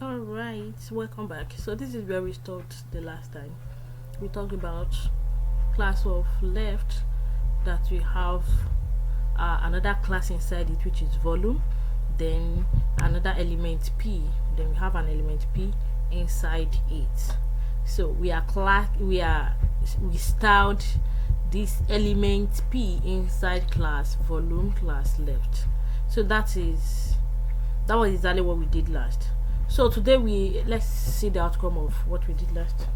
All right, welcome back. So this is where we stopped the last time. We talked about class of left, that we have another class inside it, which is volume, then another element p, then we have an element p inside it. So we styled this element p inside class volume class left. So that was exactly what we did last. So today let's see the outcome of what we did last.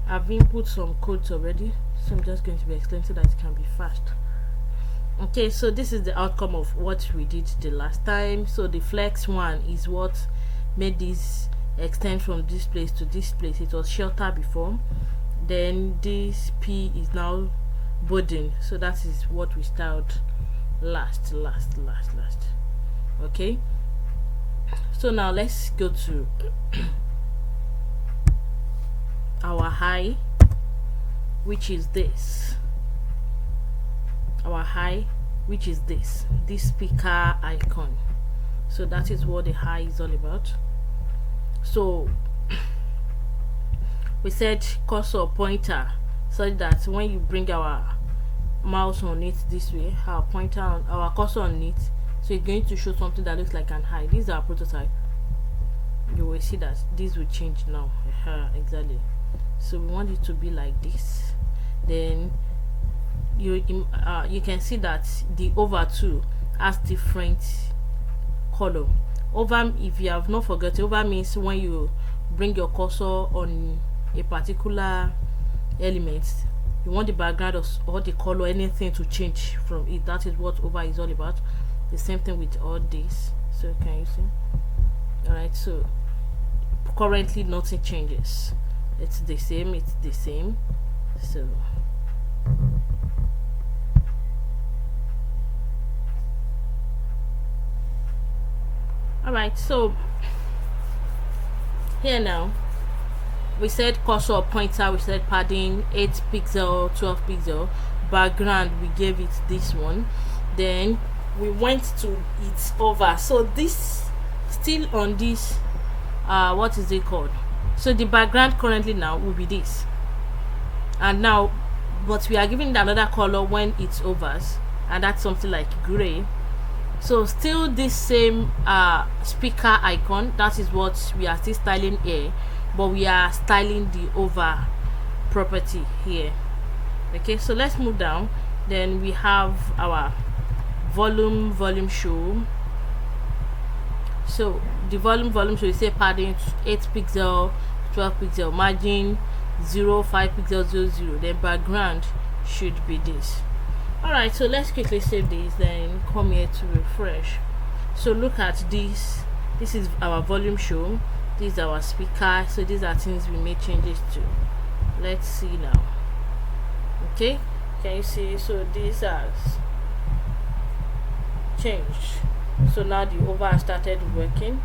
I've input some codes already, so I'm just going to be explaining so that it can be fast. Okay, so this is the outcome of what we did the last time. So the flex one is what made this extend from this place to this place. It was shorter before, then this p is now bolding, so that is what we styled last. Okay, so now let's go to our high, which is this. Our high, which is this speaker icon. So that is what the high is all about. So we said cursor pointer, such that when you bring our mouse on it this way, our pointer on our cursor on it, so it's going to show something that looks like an high. This is our prototype. You will see that this will change now. Exactly. So we want it to be like this. Then you can see that the over too has different color. Over, if you have not forgotten, over means when you bring your cursor on a particular element, you want the background or the color, anything to change from it. That is what over is all about. The same thing with all this. So can you see? All right, so currently nothing changes. It's the same. So all right, so here now we said cursor pointer, we said padding 8 pixel, 12 pixel, background we gave it this one, then we went to its over. So this still on this what is it called? So the background currently now will be this, and now but we are giving it another color when it's overs, and that's something like gray. So still this same speaker icon, that is what we are still styling here, but we are styling the over property here. Okay, so let's move down. Then we have our volume show. So the volume show, we say padding 8 pixel, 12 pixel, margin 0, 5 pixel, 0. Then background should be this. Alright, so let's quickly save this, then come here to refresh. So look at this. This is our volume show, this is our speaker. So these are things we made changes to. Let's see now. Okay, can you see? So this has changed. So now the over started working.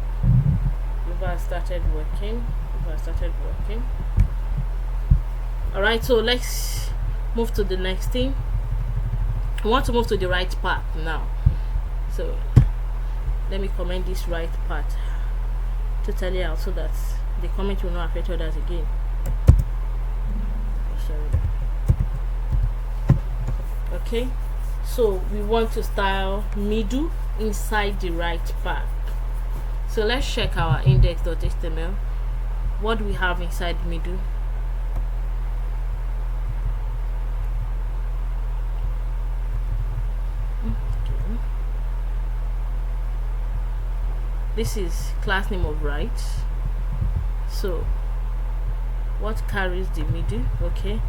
Alright, so let's move to the next thing. We want to move to the right part now. So let me comment this right part totally out so that the comment will not affect others again. Sorry. Okay, so we want to style middle inside the right part. So let's check our index.html. What do we have inside middle? This is class name of right. So what carries the middle? Okay,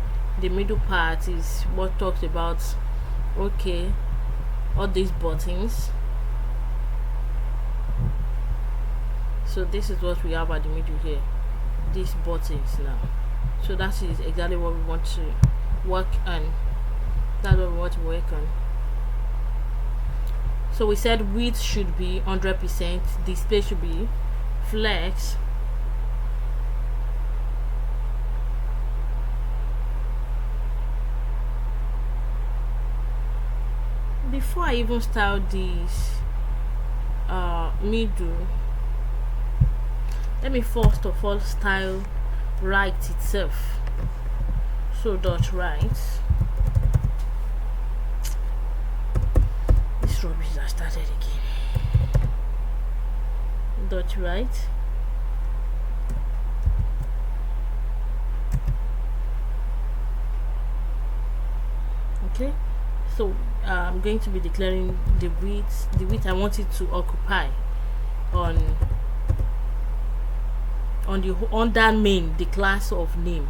the middle part is what talks about, okay, all these buttons. So this is what we have at the middle here, these buttons now. So that is exactly what we want to work on. That's what we want to work on. So we said width should be 100%, display should be flex, before I even style this middle, let me first of all style right itself. So dot right, this rubbish that started again, dot right, okay. So I'm going to be declaring the width I want it to occupy on that main, the class of name.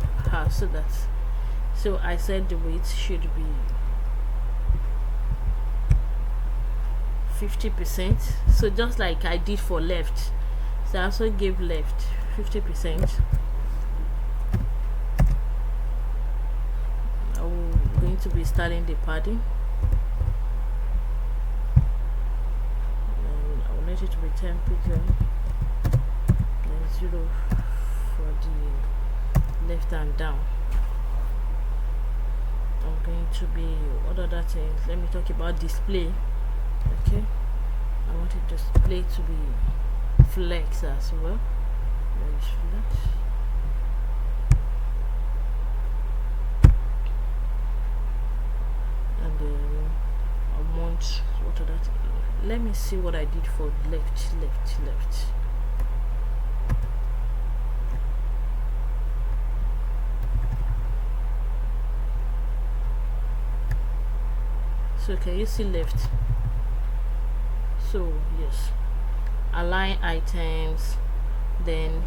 So I said the width should be 50%. So just like I did for left, so I also gave left 50%. I'm going to be starting the padding. Let it to be 10 pixels, then 0 for the left and down. I'm going to be, what other things, let me talk about display. Okay, I want it display to be flex as well. There is flex. And then I want, what other things? Let me see what I did for left. So can you see left? So yes, align items, then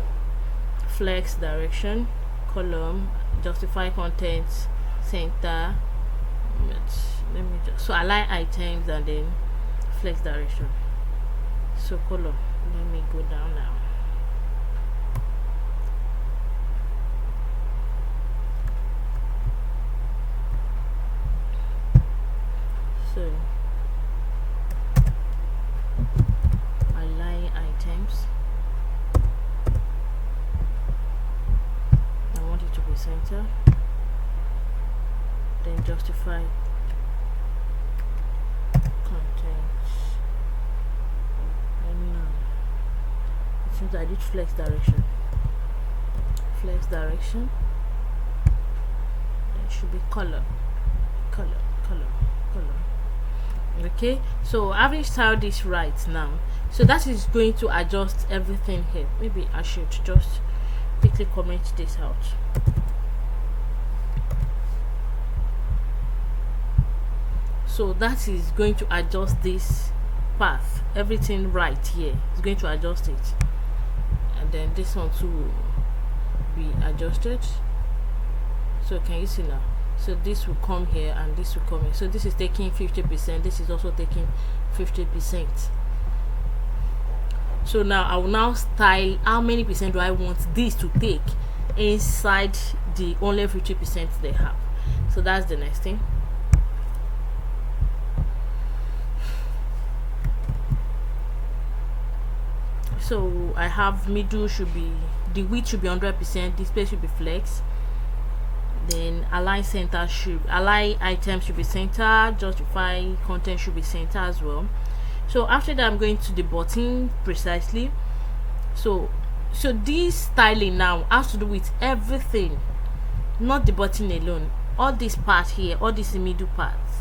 flex direction, column, justify content, center. Let me just, so align items and then flex direction. So color, let me go down now. So align items, I want it to be center, then justify since I did flex direction, then it should be color. Okay, so having styled this right now, so that is going to adjust everything here. Maybe I should just quickly comment this out. So that is going to adjust this path, everything right here is going to adjust it, and then this one too will be adjusted. So can you see now? So this will come here and this will come here. So this is taking 50%, this is also taking 50%. So now I will now style how many percent do I want this to take inside the only 50% they have. So that's the next thing. So I have middle should be, the width should be 100%, display should be flex, then align center should, align items should be center, justify content should be center as well. So after that I'm going to the button precisely. So this styling now has to do with everything, not the button alone. All this part here, all this middle parts,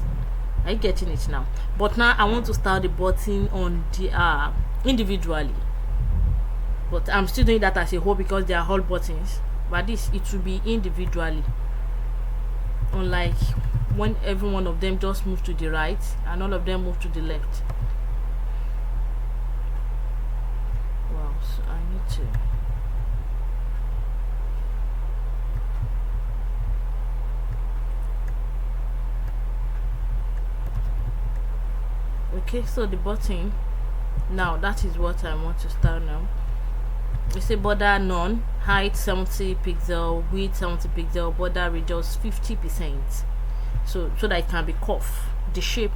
are you getting it now? But now I want to style the button on the individually, but I'm still doing that as a whole because they are all buttons, but this it will be individually, unlike when every one of them just move to the right and all of them move to the left. Wow, so I need to okay, so the button now, that is what I want to start now. We say border none, height 70 pixel, width 70 pixel, border radius 50%, so that it can be curved. The shape,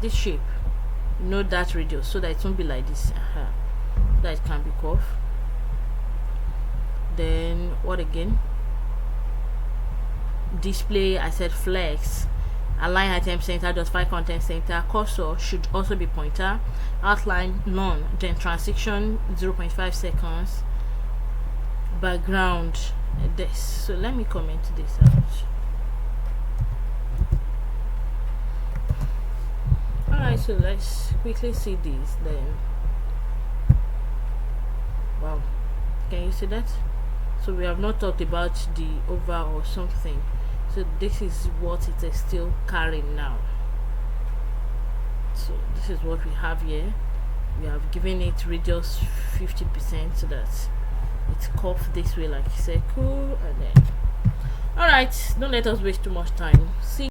this shape, that radius, so that it won't be like this, that it can be curved. Then what again? Display, I said flex, Align item center, justify content center. Cursor should also be pointer. Outline none. Then transition 0.5 seconds. Background this. So let me comment this out. Alright, so let's quickly see this then. Wow, can you see that? So we have not talked about the over or something. So this is what it is still carrying now. So this is what we have here. We have given it radius 50% so that it's curved this way like a circle, and then alright, don't let us waste too much time. See